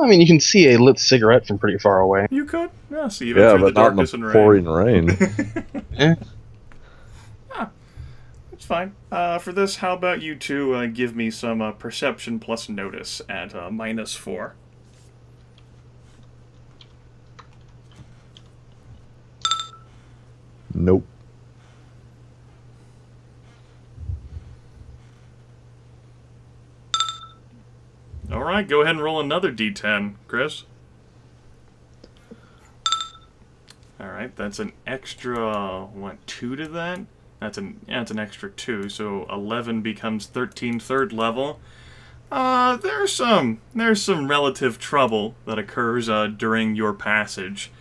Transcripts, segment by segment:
mean, you can see a lit cigarette from pretty far away. You could, yes, even through the darkness and rain. Pouring rain. Eh. It's fine. For this, how about you two give me some perception plus notice at -4. Nope. Alright, go ahead and roll another d10, Chris. Alright, that's an extra, 2 to that? That's an extra 2, so 11 becomes 13 third level. There's some relative trouble that occurs during your passage.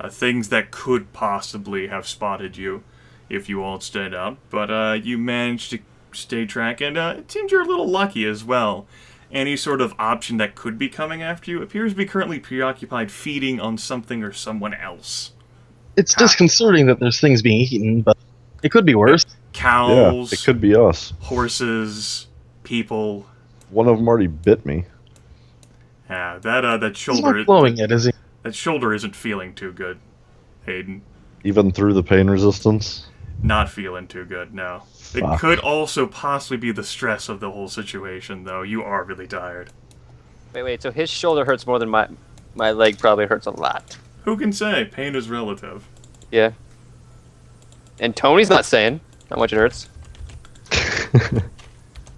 Things that could possibly have spotted you if you all stayed up, but you managed to stay track, and it seems you're a little lucky as well. Any sort of option that could be coming after you appears to be currently preoccupied feeding on something or someone else. It's disconcerting that there's things being eaten, but it could be worse. Cows. Yeah, it could be us. Horses. People. One of them already bit me. Yeah, that He's shoulder. not glowing yet, is he? That shoulder isn't feeling too good, Aidan. Even through the pain resistance? Not feeling too good, no. It could also possibly be the stress of the whole situation, though. You are really tired. Wait, so his shoulder hurts more than my leg probably hurts a lot. Who can say? Pain is relative. Yeah. And Tony's not saying how much it hurts.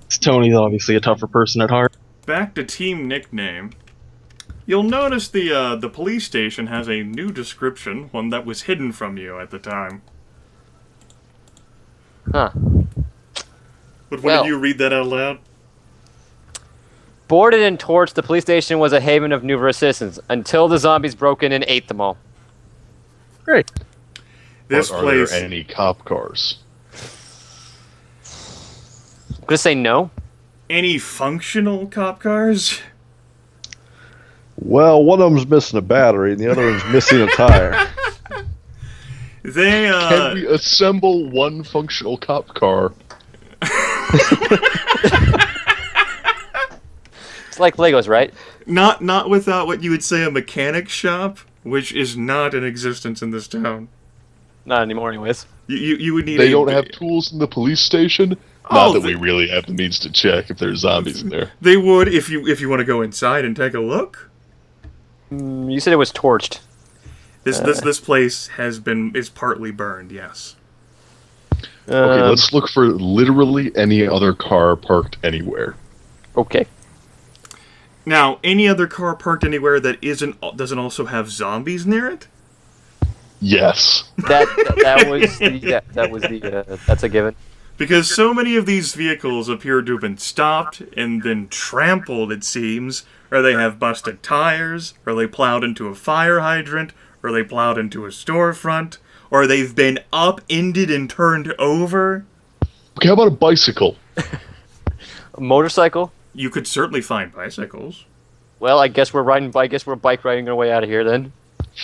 Tony's obviously a tougher person at heart. Back to team nickname. You'll notice the police station has a new description, one that was hidden from you at the time. Huh. But when did you read that out loud? Boarded and torched, the police station was a haven of new resistance until the zombies broke in and ate them all. Great. This Are place. there any cop cars? I'm gonna say no. Any functional cop cars? Well, one of them's missing a battery, and the other one's missing a tire. They, Can we assemble one functional cop car? It's like Legos, right? Not without what you would say a mechanic shop, which is not in existence in this town. Not anymore, anyways. You would need. They don't have tools in the police station. Oh, Not that we really have the means to check if there's zombies in there. They would if you want to go inside and take a look. You said it was torched. This place is partly burned. Yes. Okay, let's look for literally any other car parked anywhere. Okay. Now, any other car parked anywhere that doesn't also have zombies near it? Yes. That's a given. Because so many of these vehicles appear to have been stopped and then trampled, it seems, or they have busted tires, or they plowed into a fire hydrant, or they plowed into a storefront, or they've been upended and turned over. Okay, how about a bicycle? A motorcycle? You could certainly find bicycles. Well, I guess we're bike riding our way out of here then.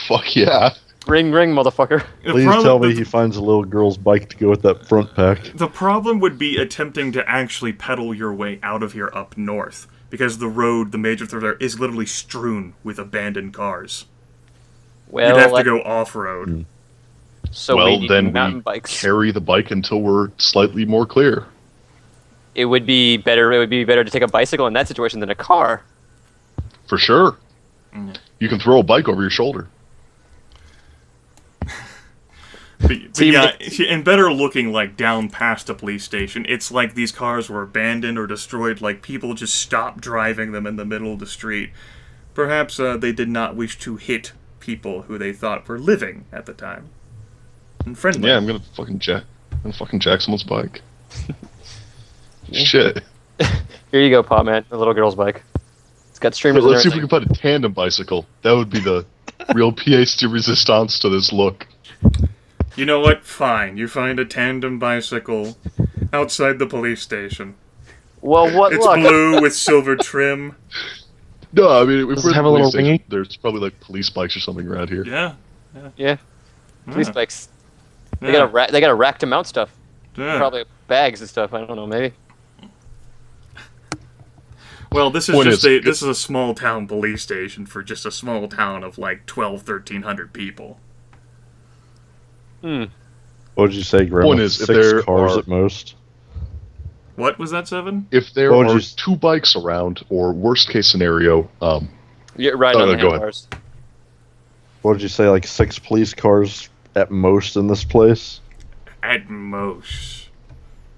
Fuck yeah. Ring, ring, motherfucker. Please tell me he finds a little girl's bike to go with that front pack. The problem would be attempting to actually pedal your way out of here up north, because the road, the major thoroughfare, is literally strewn with abandoned cars. Well, you'd have to go off-road. So well, we then need mountain we bikes. carry the bike until we're slightly more clear. It would be better to take a bicycle in that situation than a car. For sure. You can throw a bike over your shoulder. But yeah, and better looking like down past a police station. It's like these cars were abandoned or destroyed, like people just stopped driving them in the middle of the street. Perhaps they did not wish to hit people who they thought were living at the time. And friendly. Yeah, I'm gonna fucking jack someone's bike. Shit. Here you go, Potman, the little girl's bike. It's got streamers and Let's see if we everything. can find a tandem bicycle. That would be the real pièce de résistance to this look. You know what? Fine. You find a tandem bicycle outside the police station. Well, what It's luck? blue with silver trim. No, I mean, if Does we're it at have the a police little station, thingy? there's probably like police bikes or something around here. Yeah. Yeah. Police Yeah. bikes. They Yeah. got a rack to mount stuff. Yeah. Probably bags and stuff. I don't know. Maybe. Well, this is Point just is- this is a small town police station for just a small town of like 1,300 people. What did you say, Grim? Point is, if 6 there cars are- at most? What was that, Seven? If there What would are you- 2 bikes around, or worst case scenario, You're right Oh, on no, the go ahead. handlebars. What did you say, like 6 police cars at most in this place? At most.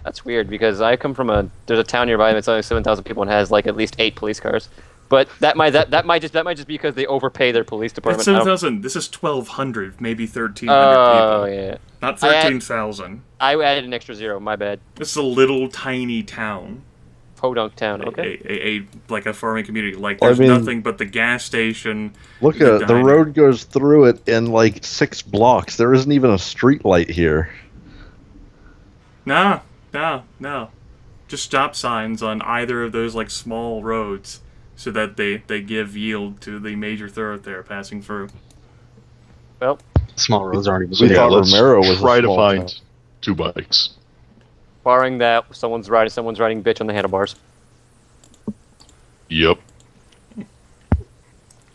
That's weird because I come from there's a town nearby that's only 7,000 people and has like at least 8 police cars. But that might just be because they overpay their police It's department. 7,000. This is 1,200, maybe 1,300 Oh people. yeah. Not I add- 13,000. I added an extra 0. My bad. This is a little tiny town. Podunk town. Okay. A like a farming community. Like Well, I there's mean- nothing but the gas station. Look The at it. The diner. road goes through it in like 6 blocks. There isn't even a street light here. No. Just stop signs on either of those like small roads, so that they give yield to the major thoroughfare passing through. Well, Small roads aren't even. We yeah, thought let's Romero was a try to small find town. 2 bikes. barring that, someone's riding bitch on the handlebars. Yep.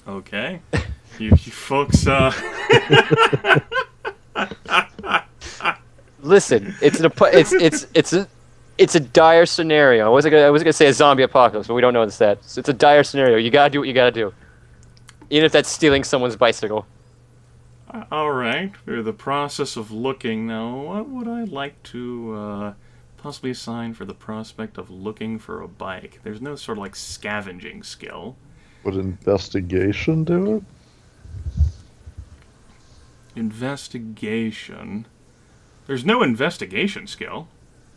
Okay. you folks. Listen, it's a dire scenario. I wasn't gonna say a zombie apocalypse, but we don't know the stats. It's a dire scenario. You gotta do what you gotta do, even if that's stealing someone's bicycle. All right. We're in the process of looking now. What would I like to possibly assign for the prospect of looking for a bike? There's no sort of like scavenging skill. Would investigation do it? Investigation. There's no investigation skill.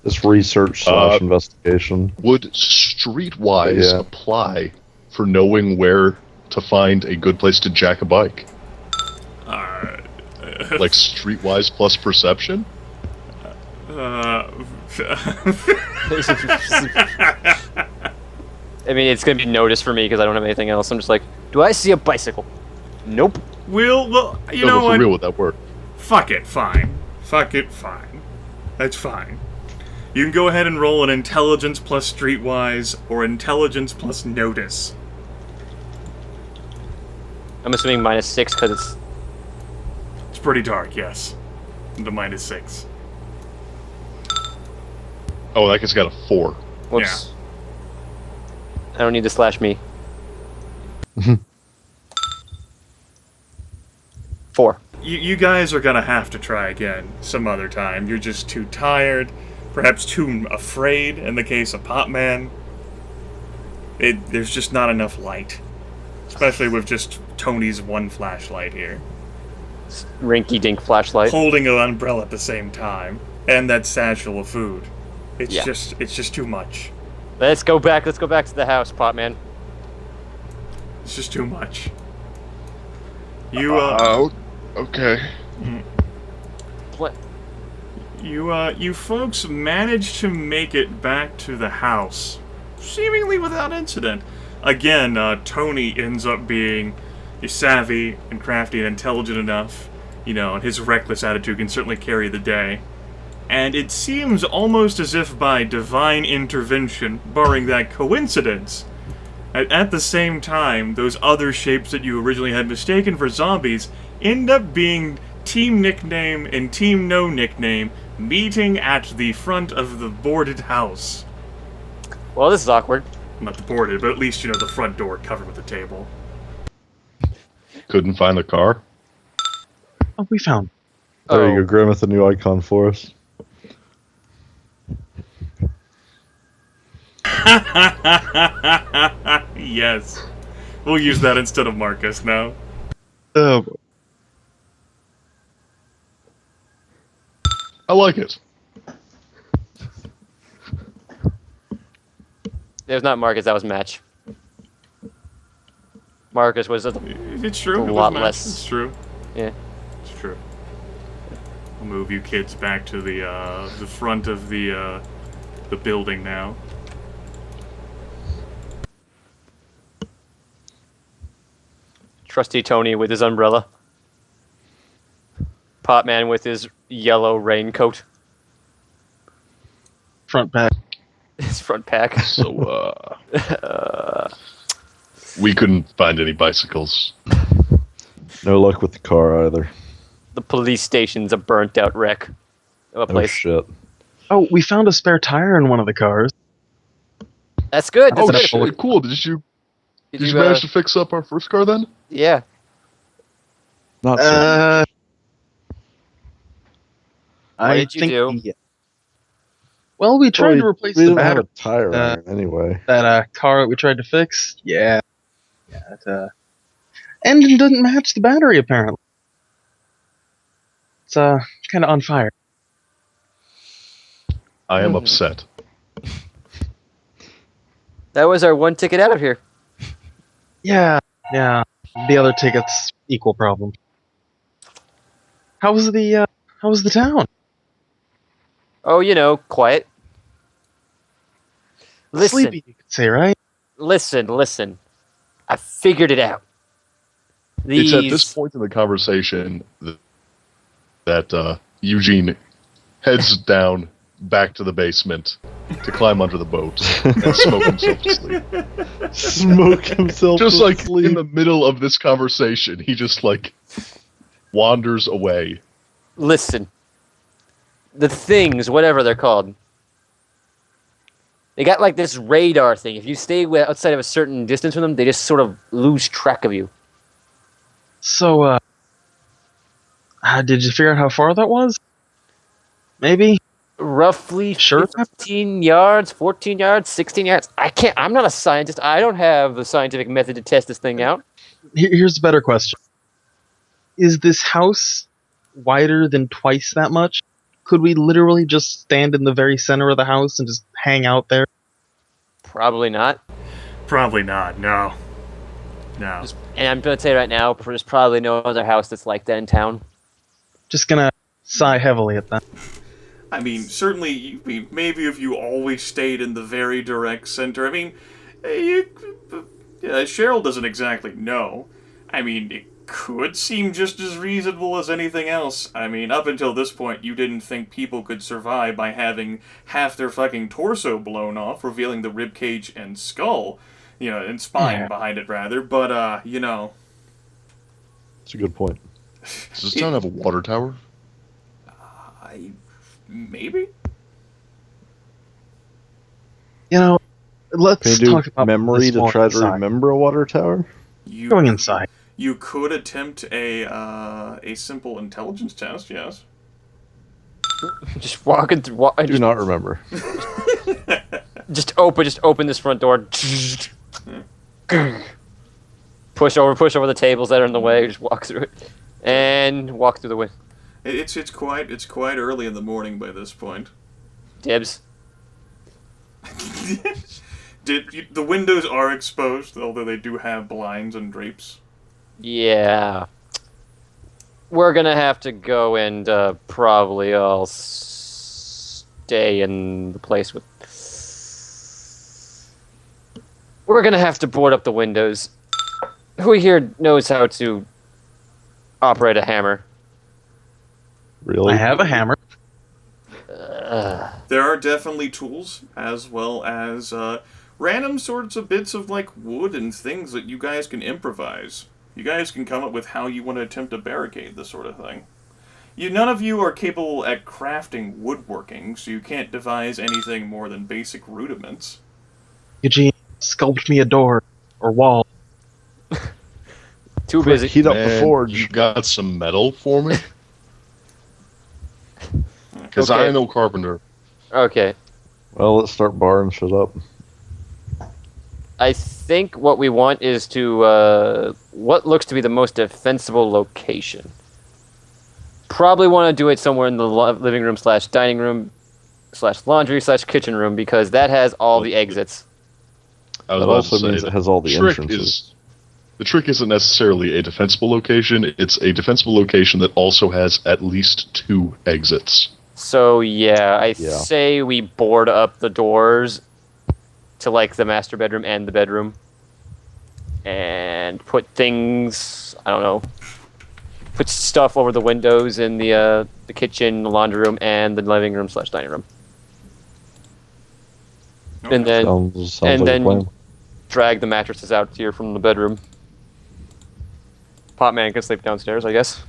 It's research / investigation. Would Streetwise Yeah. apply for knowing where to find a good place to jack a bike? Like Streetwise plus perception? I mean, it's gonna be noticed for me because I don't have anything else. I'm just like, do I see a bicycle? Nope. Well, you No, know but for what? real, would that work? Fuck it, fine. That's fine. You can go ahead and roll an intelligence plus streetwise or intelligence plus notice. I'm assuming -6 because it's. It's pretty dark, yes. The -6. Oh, that guy's got a 4. Whoops. I don't need to slash me. 4. You guys are gonna have to try again some other time. You're just too tired, perhaps too afraid in the case of Potman. There's just not enough light. Especially with just Tony's one flashlight here. Rinky dink flashlight. Holding an umbrella at the same time. And that satchel of food. It's Yeah. just too much. Let's go back to the house, Potman. It's just too much. You Okay. What? You folks managed to make it back to the house, seemingly without incident. Again, Tony ends up being savvy and crafty and intelligent enough, and his reckless attitude can certainly carry the day. And it seems almost as if by divine intervention, barring that coincidence, at the same time, those other shapes that you originally had mistaken for zombies end up being Team Nickname and Team No Nickname meeting at the front of the boarded house. Well, this is awkward. Not the boarded, but at least, the front door covered with a table. Couldn't find the car? Oh, we found. There you go, Grimith, a new icon for us. Yes. We'll use that instead of Marcus now. Oh, I like it. It was not Marcus, that was Match. Marcus was It's true. A it was lot Matt. less. It's true. yeah. It's true. I'll move you kids back to the front of the building now. Trusty Tony with his umbrella. Potman with his yellow raincoat. front back. His front pack. So, we couldn't find any bicycles. No luck with the car either. The police station's a burnt out wreck of a Oh place. shit. Oh, we found a spare tire in one of the cars. That's good. That's Oh, good. shit, cool. Did you Did manage to fix up our first car then? Yeah. Not so much. What did you do? Well, we tried to replace we the didn't have battery. a tire iron anyway. That car that we tried to fix. Yeah. Engine doesn't match the battery apparently. It's kind of on fire. I am upset. That was our one ticket out of here. Yeah. The other tickets equal problem. How was the town? Oh, quiet. Listen, Sleepy, you could say, right? listen. I figured it out. It's at this point in the conversation that Eugene heads down back to the basement to climb under the boat and smoke himself to sleep. Smoke himself Just to like sleep. in the middle of this conversation, he just like wanders away. Listen. The things, whatever they're called. They got like this radar thing. If you stay outside of a certain distance from them, they just sort of lose track of you. So, did you figure out how far that was? Maybe? Roughly Sure. 15 yards, 14 yards, 16 yards. I'm not a scientist. I don't have the scientific method to test this thing out. Here's a better question. Is this house wider than twice that much? Could we literally just stand in the very center of the house and just hang out there? Probably not. Probably not. No. No. And I'm going to say right now, there's probably no other house that's like that in town. Just gonna sigh heavily at that. I mean, certainly, maybe if you always stayed in the very direct center. I mean, Cheryl doesn't exactly know. I mean, it could seem just as reasonable as anything else. I mean, up until this point, you didn't think people could survive by having half their fucking torso blown off, revealing the ribcage and skull, and spine behind it, rather. But, That's a good point. Does this town have a water tower? Maybe? Let's Can you talk do about memory this to more try to inside. remember a water tower? Going inside. You could attempt a simple intelligence test, yes. Just walking through. I do not remember. Just open this front door. push over the tables that are in the way. Just walk through it, and walk through the window. It's quite early in the morning by this point. Dibs. The windows are exposed, although they do have blinds and drapes. Yeah. We're gonna have to go and probably all stay in the place with. We're gonna have to board up the windows. Who here knows how to operate a hammer? Really? I have a hammer. There are definitely tools, as well as random sorts of bits of wood and things that you guys can improvise. You guys can come up with how you want to attempt to barricade this sort of thing. None of you are capable at crafting woodworking, so you can't devise anything more than basic rudiments. Eugene, sculpt me a door or wall. Too busy. Heat up the Man, forge. You got some metal for me? Because Okay. I know carpenter. Okay. Well, let's start barring shit up. I think what we want is to what looks to be the most defensible location. Probably want to do it somewhere in the living room / dining room / laundry / kitchen room because that has all the exits. I was That about also to say, means it has all the entrances. The trick isn't necessarily a defensible location, it's a defensible location that also has at least 2 exits. So yeah, I Yeah. say we board up the doors to the master bedroom and the bedroom, and put things. I don't know. Put stuff over the windows in the kitchen, the laundry room, and the living room / dining room. And then Sounds and like a then plan. drag the mattresses out here from the bedroom. Potman can sleep downstairs, I guess.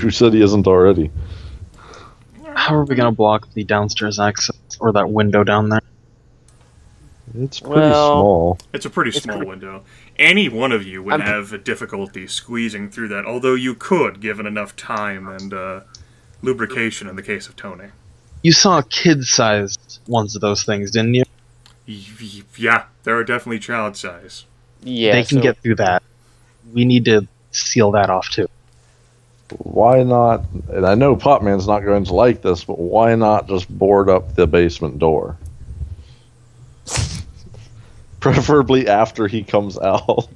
Who said he isn't already? How are we gonna block the downstairs access or that window down there? It's pretty Well- small. It's a pretty small window. Any one of you would have a difficulty squeezing through that, although you could, given enough time and lubrication in the case of Tony. You saw kid-sized ones of those things, didn't you? Yeah, there are definitely child size. Yeah, They can so- get through that. We need to seal that off too. Why not? And I know Potman's not going to like this, but why not just board up the basement door? Preferably after he comes out.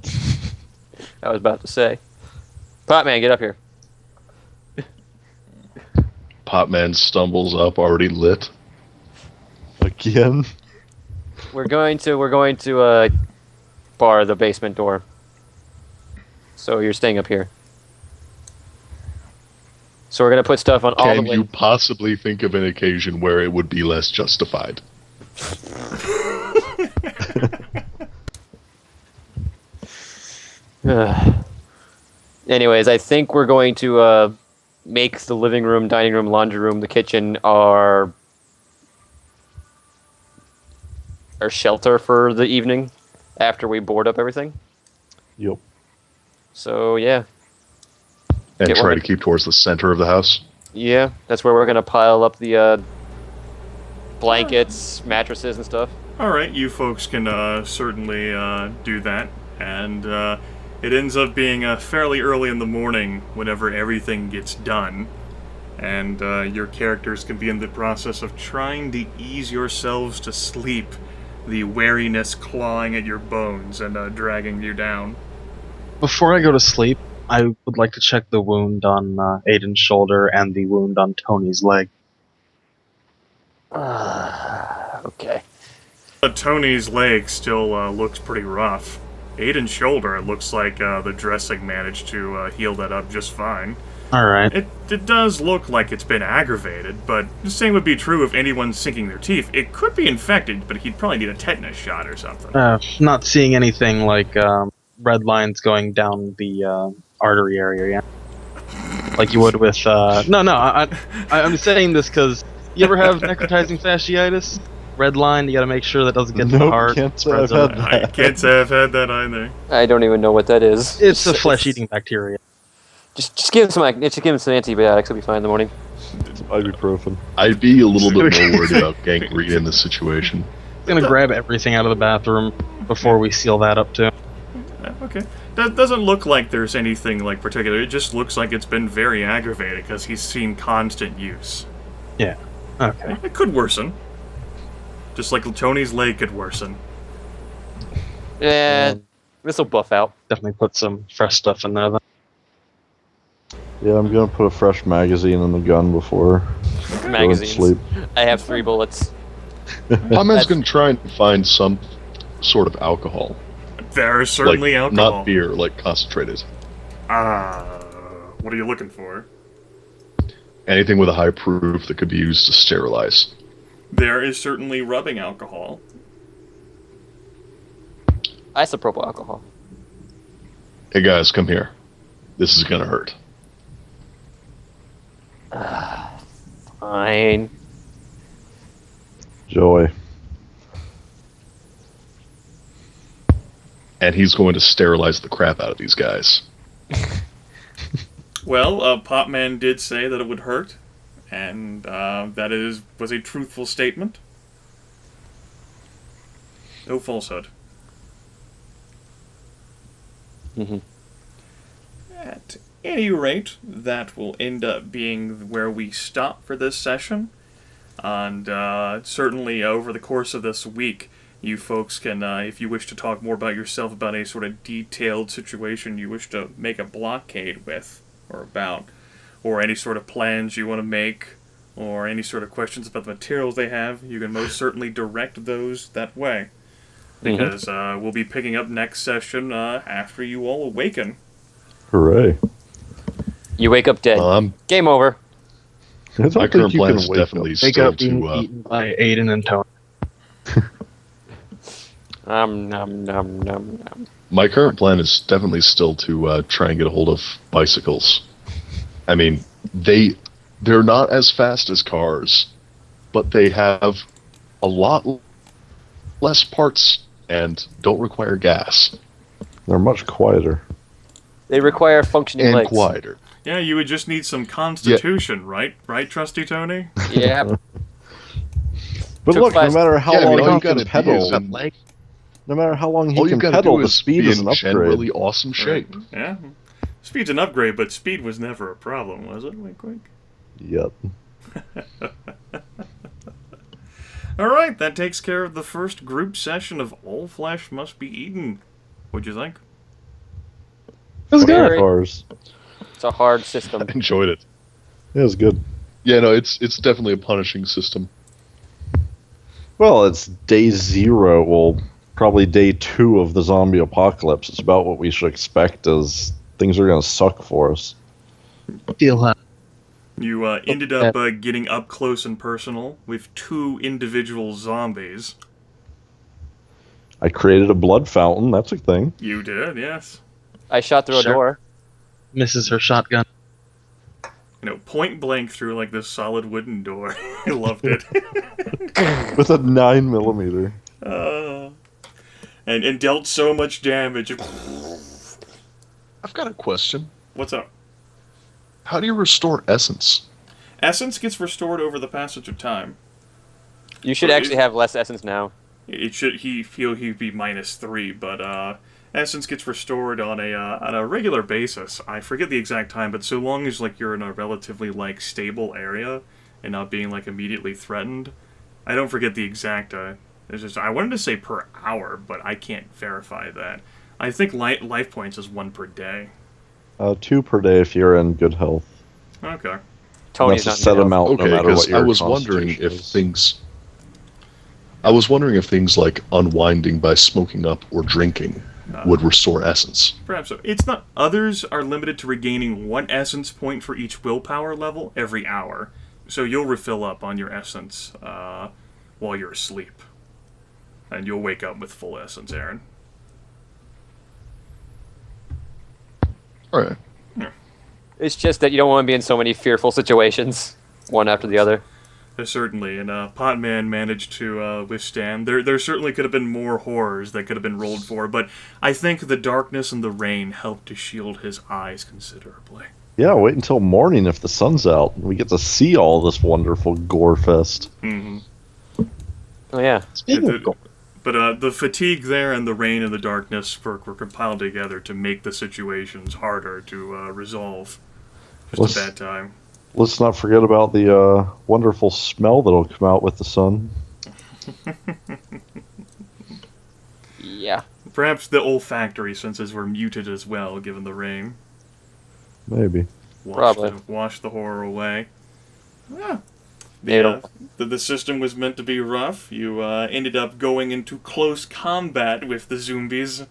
I was about to say. Potman, get up here. Potman stumbles up, already lit. Again? We're going to bar the basement door. So you're staying up here. So we're gonna put stuff on all the Can you windows. possibly think of an occasion where it would be less justified? Anyways, I think we're going to make the living room, dining room, laundry room, the kitchen our shelter for the evening after we board up everything. Yep. So yeah, And Get try one. to keep towards the center of the house? yeah, that's where we're gonna pile up the blankets, mattresses, and stuff. Alright, you folks can certainly do that. And it ends up being fairly early in the morning whenever everything gets done. And your characters can be in the process of trying to ease yourselves to sleep, the wariness clawing at your bones and dragging you down. Before I go to sleep, I would like to check the wound on Aidan's shoulder and the wound on Tony's leg. Okay. Tony's leg still looks pretty rough. Aidan's shoulder, it looks like the dressing managed to heal that up just fine. Alright. It does look like it's been aggravated, but the same would be true if anyone's sinking their teeth. It could be infected, but he'd probably need a tetanus shot or something. Not seeing anything like red lines going down the artery area yet. Like you would with... I'm saying this because you ever have necrotizing fasciitis? Red line, you gotta make sure that doesn't get to the Nope, heart. can't say spreads I've out. had I can't say I've had that either. I don't even know what that is. It's a flesh-eating bacteria. Just give him some antibiotics. He'll be fine in the morning. Ibuprofen. I'd be a little bit more worried about gangrene in this situation. I'm gonna grab everything out of the bathroom before we seal that up too. Okay. That doesn't look like there's anything like particular. It just looks like it's been very aggravated because he's seen constant use. Yeah. Okay. It could worsen. Just like Tony's leg could worsen. And this will buff out. Definitely put some fresh stuff in there then. Yeah, I'm gonna put a fresh magazine in the gun before going to Magazines. sleep. I have 3 bullets. Potman's going to try and find some sort of alcohol. There is certainly like, alcohol. Not beer, like concentrated. What are you looking for? Anything with a high proof that could be used to sterilize. There is certainly rubbing alcohol. Isopropyl alcohol. Hey guys, come here. This is going to hurt. Fine. Joy. And he's going to sterilize the crap out of these guys. Well, Potman did say that it would hurt, and that was a truthful statement. No falsehood. Mm-hmm. At any rate, that will end up being where we stop for this session. And certainly over the course of this week, you folks can, if you wish to talk more about yourself, about a sort of detailed situation you wish to make a blockade with, or about, or any sort of plans you want to make, or any sort of questions about the materials they have, you can most certainly direct those that way. Because we'll be picking up next session after you all awaken. Hooray. You wake up dead. Game over. I don't My think current you plan can is wake definitely up. Wake still up being to... eaten by Aidan and Tony. Nom nom nom nom. My current plan is definitely still to try and get a hold of bicycles. I mean, they're not as fast as cars, but they have a lot less parts and don't require gas. They're much quieter. They require functioning And legs. quieter. Yeah, you would just need some constitution, right? Right, Trusty Tony? Yeah. But Took look, no class- matter how Yeah, I mean, long all he you can gotta do pedal, is no matter how long he all you can gotta pedal, do the is speed be is in an upgrade. generally awesome shape. Yeah. Speed's an upgrade, but speed was never a problem, was it? Wink, wink. Yep. Alright, that takes care of the first group session of All Flesh Must Be Eaten. What'd you think? It was good. Very- Cars. It's a hard system. I enjoyed it. It was good. Yeah, no, it's definitely a punishing system. Well, it's day 0. Well, probably day 2 of the zombie apocalypse. It's about what we should expect as things are going to suck for us. Feel that. You ended up getting up close and personal with 2 individual zombies. I created a blood fountain. That's a thing. You did, yes. I shot through a Sure. door. Misses her shotgun. You know, point blank through like this solid wooden door. I loved it. With a 9mm. And dealt so much damage. I've got a question. What's up? How do you restore essence? Essence gets restored over the passage of time. You should Well, actually have less essence now. It should he'd be -3, but essence gets restored on a regular basis. I forget the exact time, but so long as like you're in a relatively like stable area and not being like immediately threatened. I don't forget the exact. It's just I wanted to say per hour, but I can't verify that. I think life points is 1 per day. 2 per day if you're in good health. Okay. Tony's That's a not set middle. amount Okay, no matter because what your I was wondering constitution if is. things. I was wondering if things like unwinding by smoking up or drinking would restore essence. Perhaps so. It's not. Others are limited to regaining 1 essence point for each willpower level every hour. So you'll refill up on your essence while you're asleep. And you'll wake up with full essence, Aaron. Alright. It's just that you don't want to be in so many fearful situations, one after the other. Certainly, and Potman managed to withstand. There certainly could have been more horrors that could have been rolled for, but I think the darkness and the rain helped to shield his eyes considerably. Yeah, wait until morning if the sun's out. We get to see all this wonderful gore fest. Mm-hmm. Oh yeah. Speaking of gore, But the fatigue there and the rain and the darkness were compiled together to make the situations harder to resolve. Just a bad time. Let's not forget about the wonderful smell that'll come out with the sun. Yeah. Perhaps the olfactory senses were muted as well, given the rain. Maybe. Probably. Wash the horror away. Yeah. Yeah. The system was meant to be rough. You ended up going into close combat with the zombies.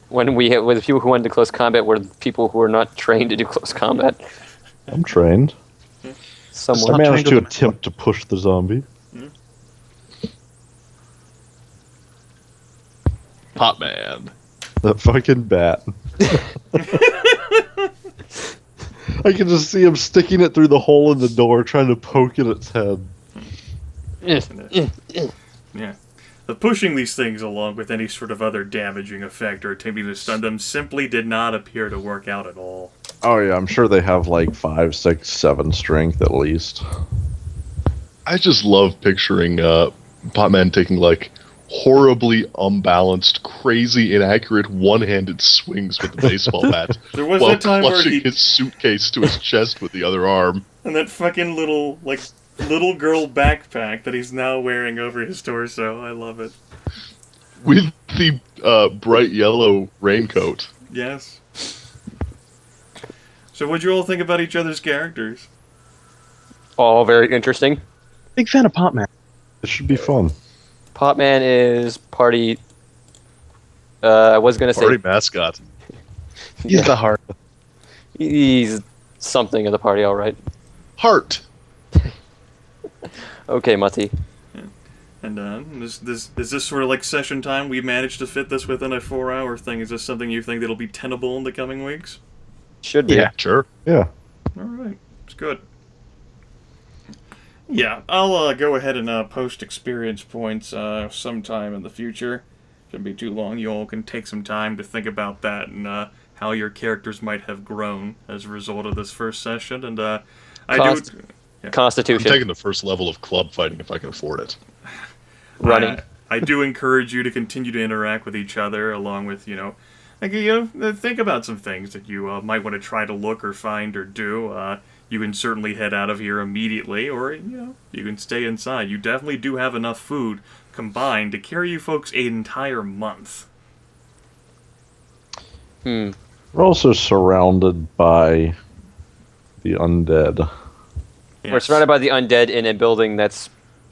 When we with the people who went to close combat were the people who were not trained to do close combat. I'm trained. Somewhat. I managed to trained to- attempt to push the zombie. Potman. That fucking bat. I can just see him sticking it through the hole in the door, trying to poke at its head. Yeah. The pushing these things along with any sort of other damaging effect or attempting to stun them simply did not appear to work out at all. Oh yeah, I'm sure they have like 5, 6, 7 strength at least. I just love picturing Potman taking like horribly unbalanced, crazy, inaccurate one-handed swings with the baseball bat There was while that time where clutching he... his suitcase to his chest with the other arm. And that fucking little girl backpack that he's now wearing over his torso. I love it. With the bright yellow raincoat. Yes. So what'd you all think about each other's characters? All very interesting. big fan of Potman. It should be fun. Potman is party. I was gonna Party say mascot. He's the heart. he's something of the party, all right. Heart. Okay, Mutty. And is this sort of like session time? We managed to fit this within a 4-hour thing. Is this something you think that'll be tenable in the coming weeks? Should be. Yeah. Sure. Yeah. All right, it's good. Yeah, I'll go ahead and post experience points sometime in the future. Shouldn't be too long. You all can take some time to think about that and how your characters might have grown as a result of this first session. And Yeah. I'm Constitution. taking the first level of club fighting if I can afford it. Running. I do encourage you to continue to interact with each other, along with think about some things that you might want to try to look or find or do. You can certainly head out of here immediately, or you can stay inside. You definitely do have enough food combined to carry you folks an entire month. We're also surrounded by the undead. Yes. We're surrounded by the undead in a building that's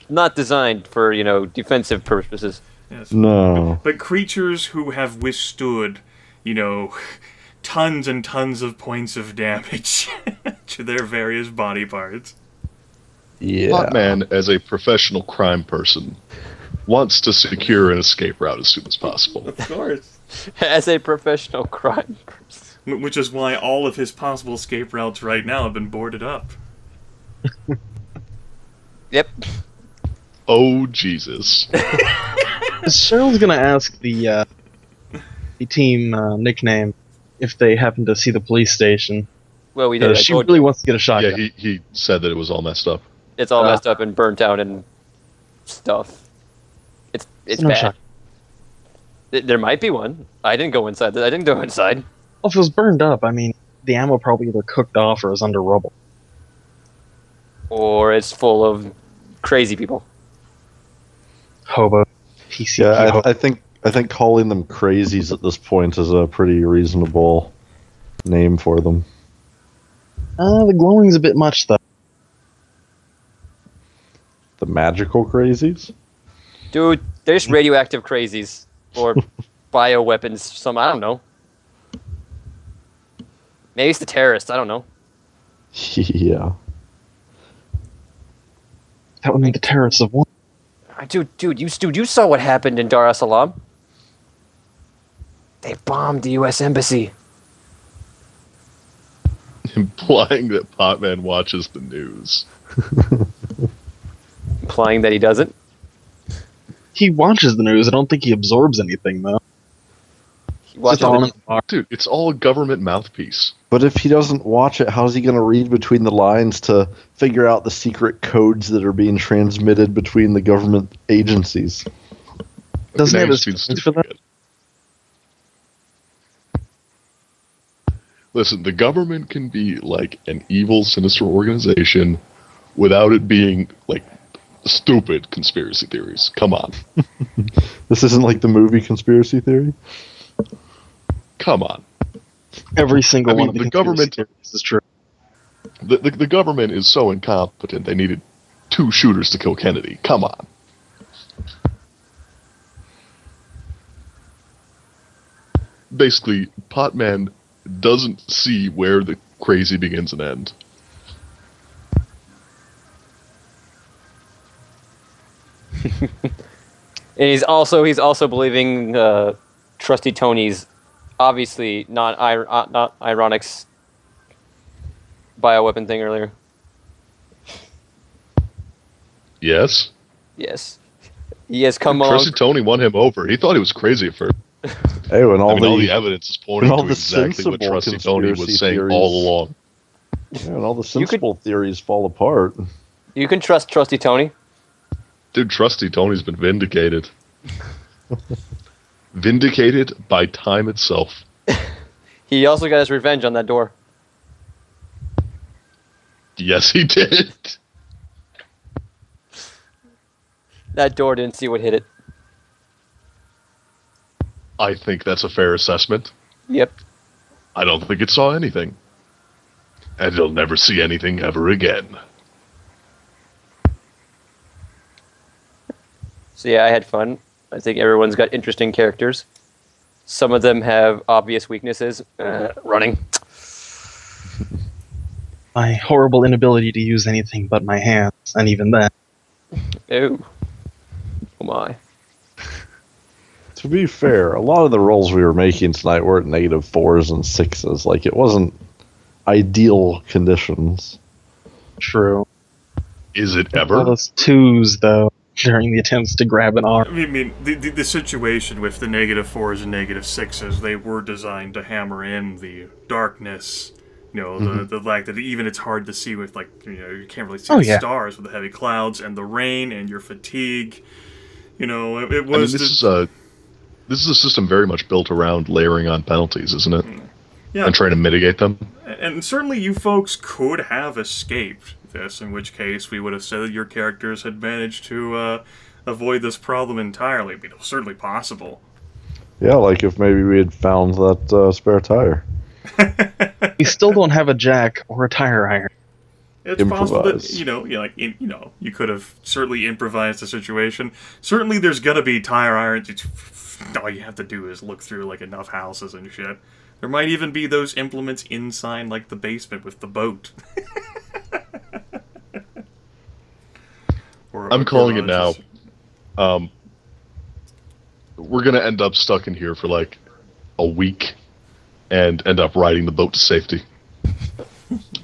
not designed for, defensive purposes. Yes. No. But creatures who have withstood, tons and tons of points of damage to their various body parts. Yeah. Potman, as a professional crime person, wants to secure an escape route as soon as possible. Of course. As a professional crime person. Which is why all of his possible escape routes right now have been boarded up. Yep. Oh, Jesus. Cheryl's gonna ask the team nickname if they happen to see the police station. Well, we did. She really wants to get a shotgun. Yeah, he said that it was all messed up. It's all messed up and burnt out and stuff. It's No bad. shotgun. There might be one. I didn't go inside. I didn't go inside. Well, if it was burned up, I mean, the ammo probably either cooked off or is under rubble. Or it's full of crazy people. Hobo. PCP Yeah, hobo. I think calling them crazies at this point is a pretty reasonable name for them. The glowing's a bit much, though. The magical crazies? Dude, they're just radioactive crazies. Or bioweapons. I don't know. Maybe it's the terrorists. I don't know. Yeah. That would mean the terrorists have won. Dude, you saw what happened in Dar es Salaam. They bombed the U.S. Embassy. Implying that Potman watches the news. Implying that he doesn't. He watches the news. I don't think he absorbs anything, though. He watches It's all in the, his bar. Dude, it's all a government mouthpiece. But if he doesn't watch it, how's he going to read between the lines to figure out the secret codes that are being transmitted between the government agencies? Doesn't he have his Seems friends for that? stupid. Listen, the government can be like an evil, sinister organization without it being like stupid conspiracy theories. Come on. This isn't like the movie Conspiracy Theory? Come on. Every single I mean, one of the the government- conspiracy theories is true. The government is so incompetent they needed 2 shooters to kill Kennedy. Come on. Basically, Potman doesn't see where the crazy begins and ends. and he's also believing Trusty Tony's obviously not Ironic's bioweapon thing earlier. Yes? Yes. He has come along. Trusty Tony won him over. He thought he was crazy at first. Hey, when all, all the evidence is pointing all to the exactly what sensible Trusty Tony was conspiracy saying theories- all along. yeah, when all the sensible theories fall apart. You can trust Trusty Tony. Dude, Trusty Tony's been vindicated. Vindicated by time itself. He also got his revenge on that door. Yes, he did. That door didn't see what hit it. I think that's a fair assessment. Yep. I don't think it saw anything. And it'll never see anything ever again. So yeah, I had fun. I think everyone's got interesting characters. Some of them have obvious weaknesses. Running. My horrible inability to use anything but my hands, and even then. Ooh. Oh my. To be fair, a lot of the rolls we were making tonight were at -4s and 6s. Like, it wasn't ideal conditions. True. Is it All ever? those 2s, though, during the attempts to grab an arm. I mean, the situation with the -4s and -6s, they were designed to hammer in the darkness. You know, the fact that even it's hard to see with, like, you know, you can't really see the stars with the heavy clouds and the rain and your fatigue. You know, it was. This is a system very much built around layering on penalties, isn't it? Yeah. And trying to mitigate them. And certainly you folks could have escaped this, in which case we would have said that your characters had managed to avoid this problem entirely. But it was certainly possible. Yeah, like if maybe we had found that spare tire. We still don't have a jack or a tire iron. It's possible that, you could have certainly improvised the situation. Certainly there's gonna be tire irons. All you have to do is look through, like, enough houses and shit. There might even be those implements inside, like, the basement with the boat. I'm calling it now. We're going to end up stuck in here for, like, a week and end up riding the boat to safety.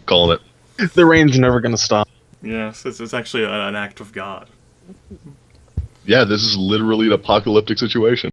Calling it. The rain's never going to stop. Yes, it's actually an act of God. Yeah, this is literally an apocalyptic situation.